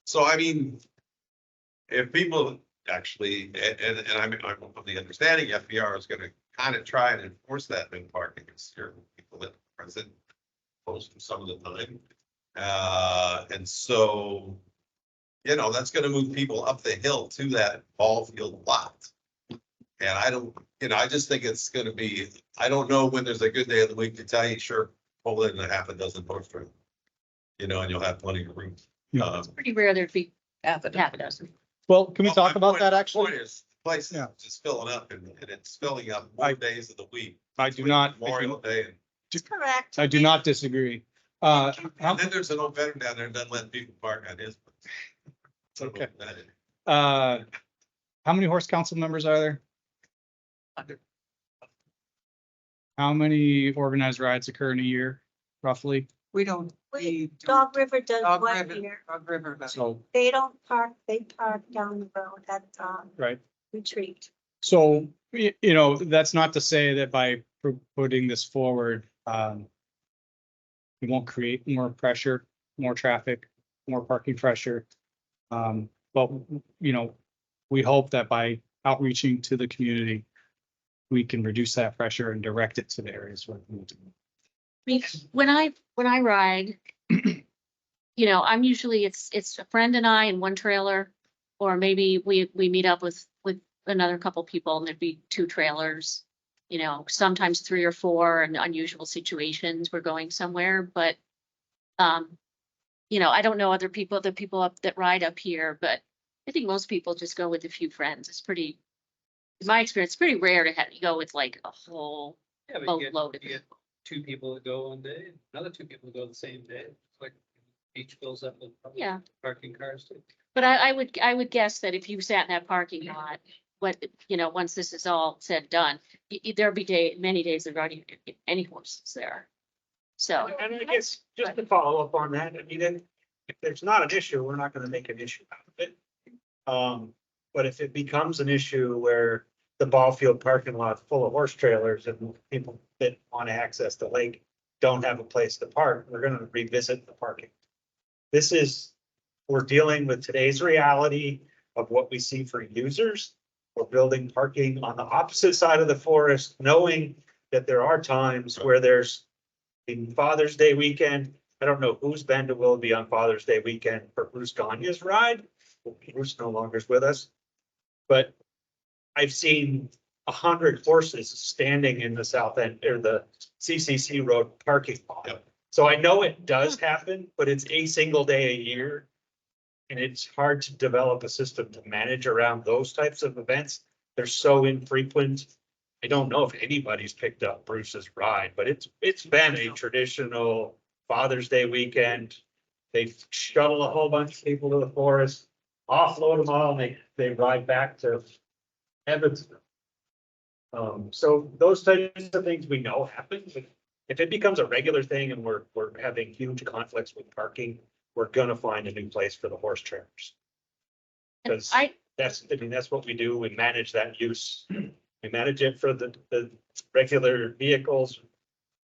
so I mean, if people actually, and I'm of the understanding FBR is gonna kind of try and enforce that in parking this year, people that are present most of some of the time. And so, you know, that's gonna move people up the hill to that ball field lot. And I don't, you know, I just think it's gonna be, I don't know when there's a good day of the week to tell you, sure, pull in a half a dozen post room. You know, and you'll have plenty of room. Yeah. Pretty rare there'd be half a dozen. Well, can we Well, talk my about point- that my actually? Point is, the place is Yeah. just filling up and it's filling up more days of the week. I do not, Memorial Day. That's correct. I do not disagree. How, And then there's an old veteran down there that doesn't let people park on his. So Okay. that is- how many horse council members are there? How many organized rides occur in a year, roughly? We don't. Dog River does Dog one River, here. Dog River. does. So, They don't park, they park down the road at, right. Retreat. So, you know, that's not to say that by putting this forward, we won't create more pressure, more traffic, more parking pressure. But, you know, we hope that by outreaching to the community, we can reduce that pressure and direct it to the areas where we need to. I mean, when I ride, you know, I'm usually, it's a friend and I in one trailer, or maybe we meet up with another couple people and there'd be 2 trailers, you know, sometimes 3 or 4 in unusual situations, we're going somewhere, but you know, I don't know other people, the people up that ride up here, but I think most people just go with a few friends. It's pretty, in my experience, it's pretty rare to go with like a whole Yeah, but boatload of you get people. 2 people that go one day, and another 2 people that go the same day. It's like each fills up with probably Yeah. parking cars too. But I would guess that if you sat in that parking lot, you know, once this is all said and done, there'll be many days of riding any horses there. So, And I guess just to follow up on that, I mean, if there's not an issue, we're not gonna make an issue out of it. But if it becomes an issue where the ball field parking lot's full of horse trailers and people that want to access the lake don't have a place to park, we're gonna revisit the parking. We're dealing with today's reality of what we see for users. We're building parking on the opposite side of the forest, knowing that there are times where there's in Father's Day weekend. I don't know who's been to Willoughby on Father's Day weekend for Bruce Gagne's ride. Bruce no longer is with us. But I've seen 100 horses standing in the south end or the CCC road parking lot. Yep. So I know it does happen, but it's a single day a year. And it's hard to develop a system to manage around those types of events. They're so infrequent. I don't know if anybody's picked up Bruce's ride, but it's been a traditional Father's Day weekend. They shuttle a whole bunch of people to the forest, offload them all, and they ride back to Evansville. So those types of things we know happen, but if it becomes a regular thing and we're having huge conflicts with parking, we're gonna find a new place for the horse trailers. Because that's what we do. We manage that use We manage it for the regular vehicles.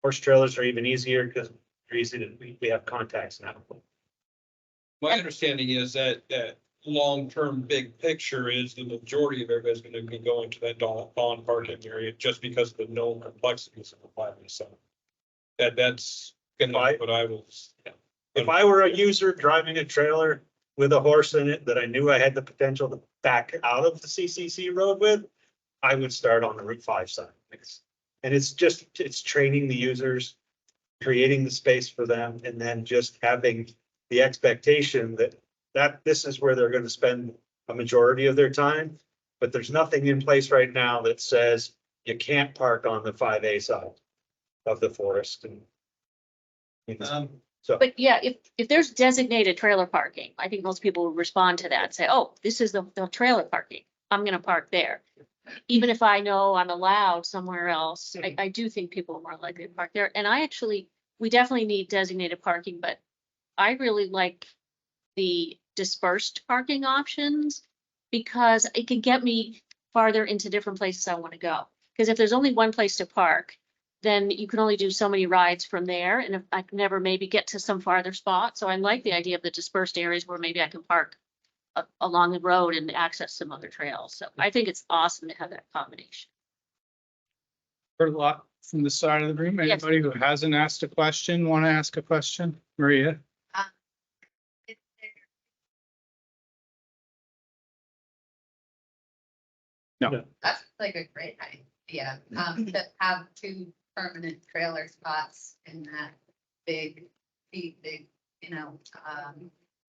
Horse trailers are even easier because they're easy to, we have contacts now. My understanding is that long-term big picture is the majority of everybody's gonna be going to that bond parking area just because of the known complexities of the plan. So that's what I was. If I were a user driving a trailer with a horse in it that I knew I had the potential to back out of the CCC road with, I would start on the Route 5 side. And it's training the users, creating the space for them, and then just having the expectation that this is where they're gonna spend a majority of their time. But there's nothing in place right now that says you can't park on the 5A side of the forest and. So, But yeah, if there's designated trailer parking, I think most people would respond to that and say, oh, this is the trailer parking. I'm gonna park there. Even if I know I'm allowed somewhere else, I do think people are more likely to park there. And we definitely need designated parking, but I really like the dispersed parking options because it can get me farther into different places I want to go. Because if there's only one place to park, then you can only do so many rides from there. And if I can never maybe get to some farther spot. So I like the idea of the dispersed areas where maybe I can park along the road and access some other trails. So I think it's awesome to have that combination. Heard a lot from the side of the room. Yes. Anybody who hasn't asked a question, want to ask a question? Maria? No. That's like a great idea, to have two permanent trailer spots in that big, and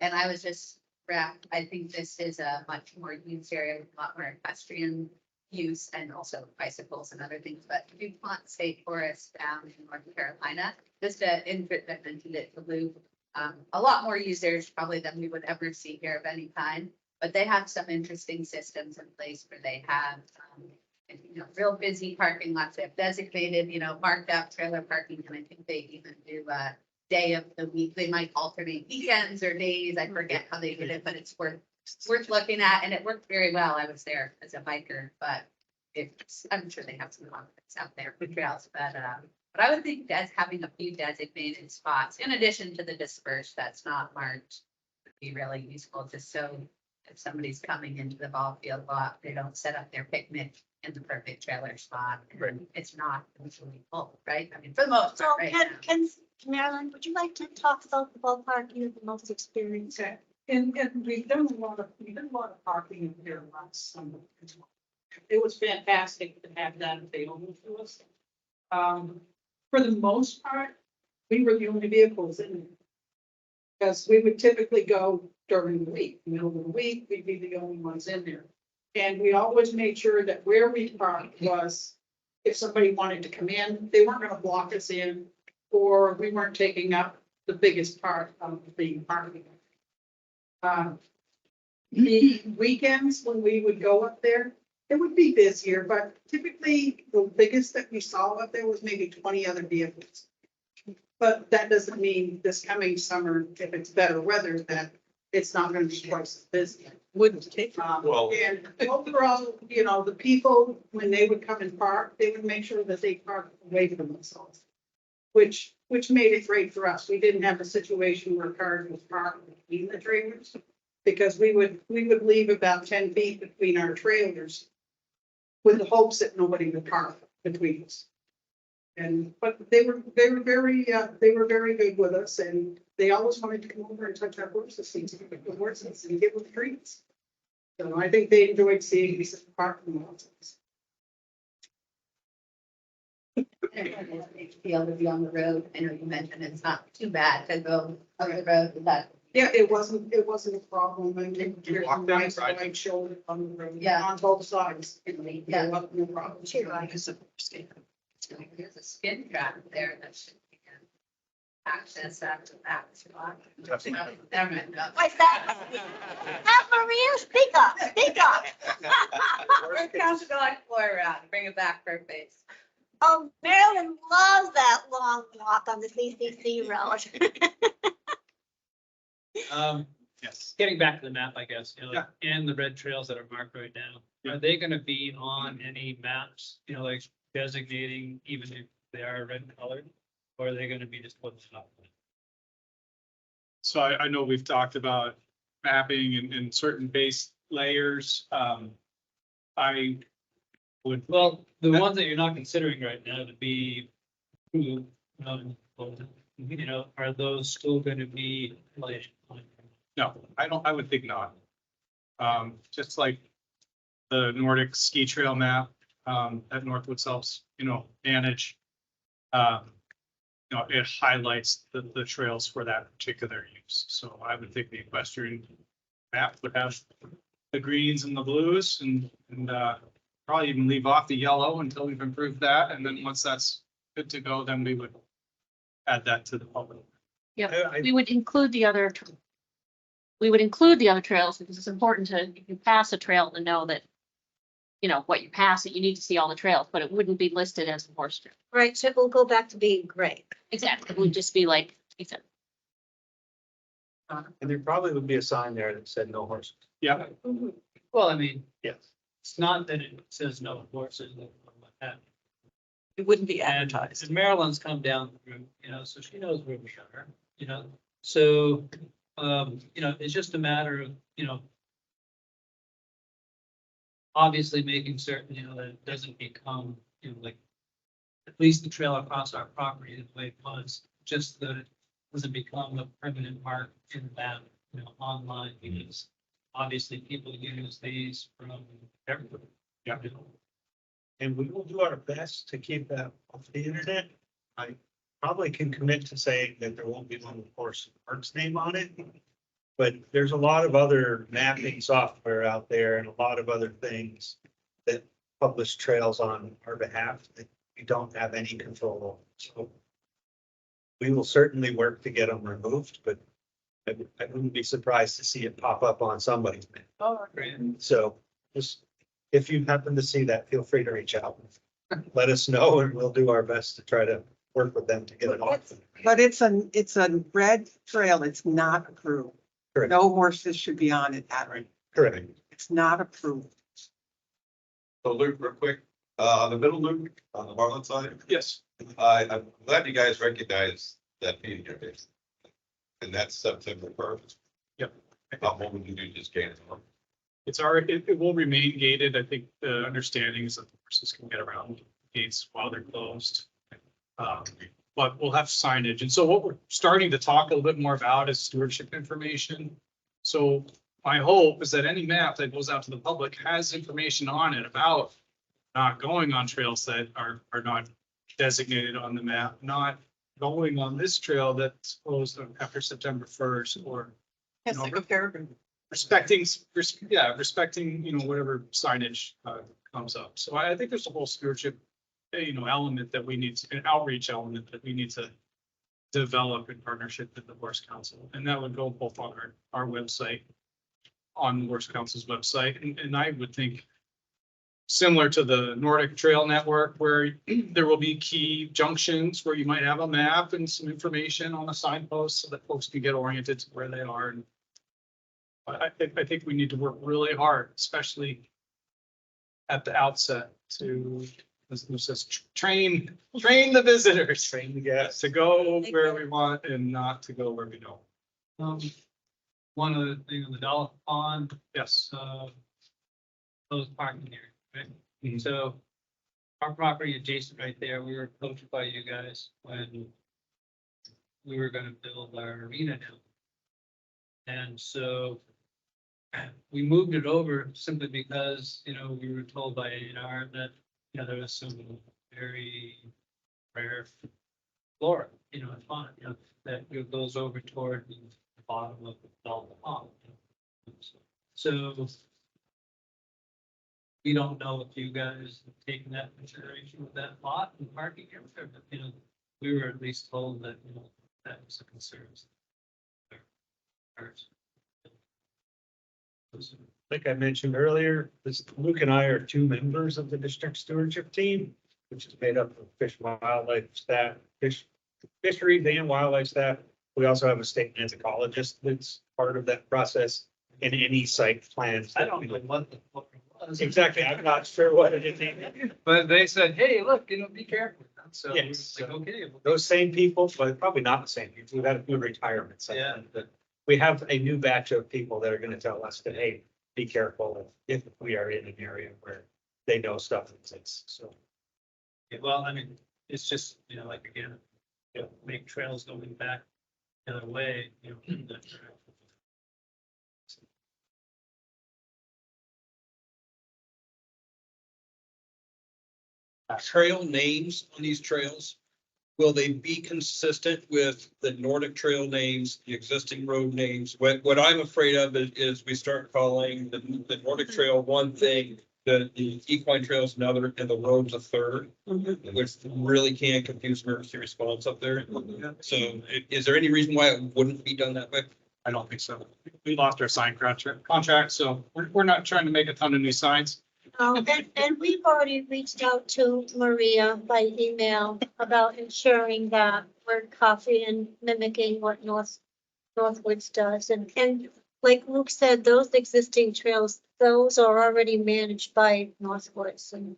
I was just wrapped, I think this is a much more used area, with a lot more equestrian use and also bicycles and other things, but DuPont State Forest down in North Carolina, just an infant that mentioned it to Lou, a lot more users probably than we would ever see here of any kind. But they have some interesting systems in place where they have, real busy parking lots. They have designated, marked out trailer parking. And I think they even do a day of the week. They might alternate weekends or days. I forget how they did it, but it's worth looking at. And it worked very well. I was there as a biker, but I'm sure they have some confidence out there for trails. But I would think that having a few designated spots in addition to the dispersed that's not marked would be really useful, just so if somebody's coming into the ball field lot, they don't set up their picnic in the perfect trailer spot. And it's not usually full, right? I mean, for the most So part, right now. Marilyn, would you like to talk about the ballpark you have the most experience? Okay, and we've done a lot of parking in here last summer. It was fantastic to have that available to us. For the most part, we were the only vehicles in there. Because we would typically go during the week, middle of the week, we'd be the only ones in there. And we always made sure that where we parked was, if somebody wanted to come in, they weren't gonna block us in, or we weren't taking up the biggest part of the parking. The weekends when we would go up there, it would be busier, but typically the biggest that we saw up there was maybe 20 other vehicles. But that doesn't mean this coming summer, if it's better weather, that it's not gonna be twice as busy. Wouldn't take. Well- And overall, the people, when they would come and park, they would make sure that they parked away from themselves. Which made it great for us. We didn't have a situation where cars was parked between the trailers. Because we would leave about 10 feet between our trailers with the hopes that nobody would park between us. But they were very good with us, and they always wanted to come over and touch our horses, and give them treats. So I think they enjoyed seeing us parking lots. Feel to be on the road. I know you mentioned it's not too bad to go on the road with that. Yeah, it wasn't a problem. I mean, You there's walk a down nice the side. wide shoulder on the road, Yeah. on both sides. Yeah. No problem. There's a skin track there that should be access after that spot. Definitely. Never mind, no. What's that? Maria, speak up, speak up. We're counting going floor around, bring it back for a face. Oh, Marilyn loves that long walk on the CCC road. Yes. Getting back to the map, I guess, you know, Yeah. and the red trails that are marked right now, are they gonna be on any maps, you know, like designating even if they are red colored? Or are they gonna be just put up? So I know we've talked about mapping and certain base layers. I would, Well, the ones that you're not considering right now to be, you know, are those still gonna be like? no, I would think not. Just like the Nordic ski trail map, that Northwood helps, manage. It highlights the trails for that particular use. So I would think the equestrian map would have the greens and the blues and probably even leave off the yellow until we've improved that. And then once that's good to go, then we would add that to the public. Yeah, we would include the other. We would include the other trails because it's important to, if you pass a trail, to know that, what you pass, that you need to see all the trails, but it wouldn't be listed as a horse trail. Right, so it will go back to being gray. Exactly. It would just be like, you said. And there probably would be a sign there that said no horses. Yeah. Well, I mean, Yes. it's not that it says no horses. It wouldn't be And advertised. and Marilyn's come down through, so she knows where we are, so, it's just a matter of, obviously making certain, that it doesn't become, like, at least the trail across our property is the way it was, just that it doesn't become a permanent mark in that, online, because obviously people use these from everywhere. Yeah. And we will do our best to keep that off the internet. I probably can commit to saying that there won't be one horse park's name on it. But there's a lot of other mapping software out there and a lot of other things that publish trails on our behalf that we don't have any control over. So we will certainly work to get them removed, but I wouldn't be surprised to see it pop up on somebody's map. Oh, great. So just, if you happen to see that, feel free to reach out. Let us know and we'll do our best to try to work with them to get it off. But it's a red trail. It's not approved. Correct. No horses should be on it. Correct. It's not approved. So Luke, real quick, on the middle loop, on the Marlin side, Yes. I'm glad you guys recognize that meeting here. And that's September 1st. Yep. What would you do, just cancel? It will remain gated. I think the understanding is that the horses can get around gates while they're closed. But we'll have signage. And so what we're starting to talk a little bit more about is stewardship information. So my hope is that any map that goes out to the public has information on it about not going on trails that are not designated on the map, not going on this trail that's closed after September 1st, or Yes, like a paragraph. respecting, whatever signage comes up. So I think there's a whole stewardship, element that we need, an outreach element that we need to develop in partnership with the Horse Council. And that would go both on our website, on the Horse Council's website. And I would think similar to the Nordic Trail Network, where there will be key junctions where you might have a map and some information on a signpost so that folks can get oriented to where they are. And I think we need to work really hard, especially at the outset, to, as Lou says, train the visitors, train the guests to go where we want and not to go where we don't. One of the things on the Dolphin Pond, Yes. closed parking area, right? Mhm. So our property adjacent right there, we were approached by you guys when we were gonna build our arena now. And so we moved it over simply because, we were told by A&R that, there was some very rare flora, and fauna, that goes over toward the bottom of the Dolphin Pond. So we don't know if you guys have taken that consideration with that lot and parking area, but, we were at least told that, that was a concern. Like I mentioned earlier, Luke and I are two members of the district stewardship team, which is made up of fish and wildlife staff, fisheries and wildlife staff, We also have a state ecologist that's part of that process in any site plans. I don't know what the fuck it was. Exactly, I'm not sure what it is. But they said, hey, look, be careful. So we were Yes. like, okay. Those same people, but probably not the same people. We've had a few retirements. Yeah. But we have a new batch of people that are gonna tell us that, hey, be careful if we are in an area where they know stuff exists, so. Yeah, well, I mean, it's just, like again, make trails going back the other way, Trail names on these trails, will they be consistent with the Nordic trail names, the existing road names? What I'm afraid of is we start calling the Nordic trail one thing, the equine trails another, and the roads a third, which really can confuse emergency response up there. So is there any reason why it wouldn't be done that way? I don't think so. We lost our sign contract, so we're not trying to make a ton of new signs. And we've already reached out to Maria by email about ensuring that we're copying and mimicking what Northwoods does. And like Luke said, those existing trails, those are already managed by Northwoods and.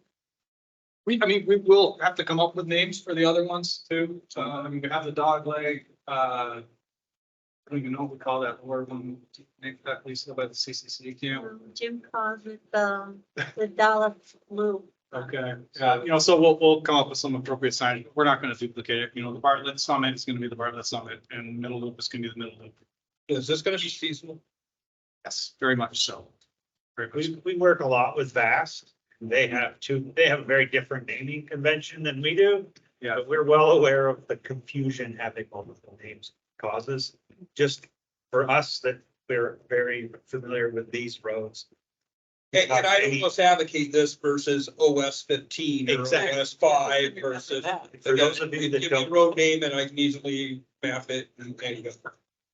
We will have to come up with names for the other ones too. We have the dog leg, I don't even know what we call that lower one, named that Lisa by the CCC camp. Jim calls it the dollar blue. Okay, so we'll come up with some appropriate signage. We're not gonna duplicate it. The Bartlett Summit is gonna be the Bartlett Summit and Middle Loop is gonna be the Middle Loop. Is this gonna be seasonal? Yes, very much so. Very much. We work a lot with Vast. They have a very different naming convention than we do. Yeah. But we're well aware of the confusion having multiple names causes. Just for us that we're very familiar with these roads. And I almost advocate this versus OS 15 or Exactly. OS 5 versus. For those of you that Give me a don't, road name and I can easily map it and go.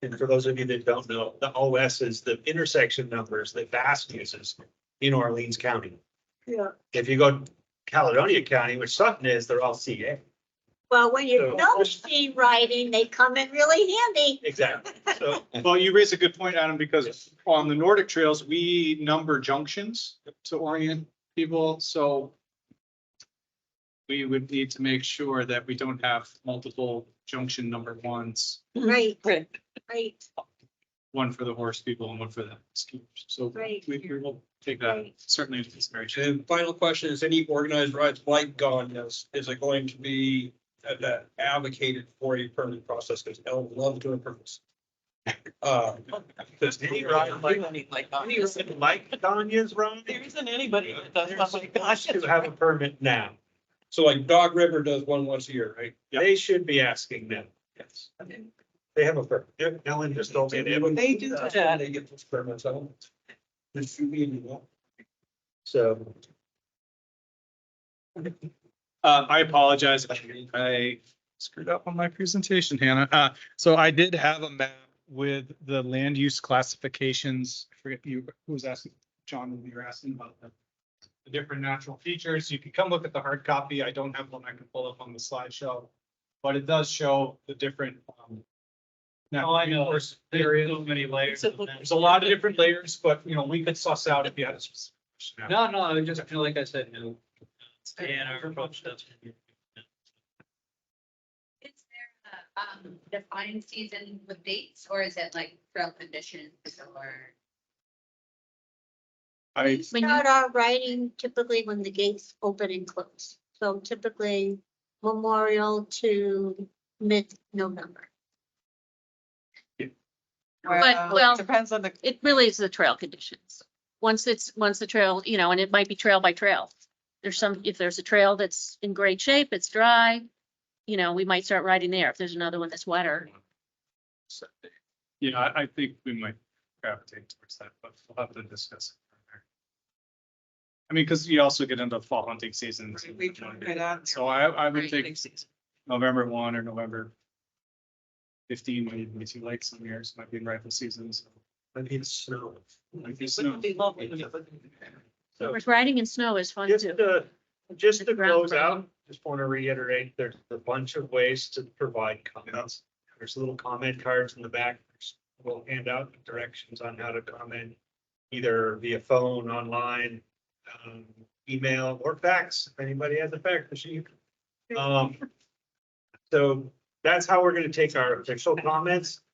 and for those of you that don't know, the OS is the intersection numbers that Vast uses in Orleans County. Yeah. If you go to Caledonia County, which Sutton is, they're all CA. Well, when you So- know speed riding, they come in really handy. Exactly. So Well, you raise a good point, Adam, because on the Nordic trails, we number junctions to orient people, so we would need to make sure that we don't have multiple junction number ones, Right, Right. right, one for the horse people and one for the skiers. So Right. we will take that Right. certainly into consideration. And final question, is any organized rides like Ganyas, is it going to be advocated for a permit process? Because Ellen love doing permits. any ride like, Any like any ride like Tanya's run, There isn't anybody that does they're stuff like that. supposed to have a permit now. So like Dog River does one once a year, right? They should be asking them. Yes. They have a permit. Ellen just told me they have a. They do that. They get those permits out. This should be in the. So. I apologize. I screwed up on my presentation, Hannah. So I did have a map with the land use classifications. I forget who was asking, John, you were asking about the different natural features. You can come look at the hard copy. I don't have one I can pull up on the slideshow, but it does show the different. Oh, I know, there's areas. so many layers. of that. There's a lot of different layers, but we could suss out if you had a specific question. No, I just feel like I said, and our approach does. Is there a defined season with dates, or is it like trail conditions or? I, We start our writing typically when the gates open and close. So typically Memorial to mid-November. Well, Depends on the. it really is the trail conditions. Once the trail, and it might be trail by trail. If there's a trail that's in great shape, it's dry, we might start riding there. If there's another one that's wetter. I think we might gravitate towards that, but we'll have to discuss it. Because you also get into fall hunting seasons. We can get out. So I would Right. think November 1 or November 15 might be too late some years, might be in rifle season. So Might be snow. might be snow. Be lovely. So Of course, riding in snow is fun just too. just The to ground close frozen. out, just want to reiterate, there's a bunch of ways to provide comments. There's little comment cards in the back. We'll hand out directions on how to comment, either via phone, online, email, or fax, if anybody has a fax machine. So that's how we're gonna take our official comments.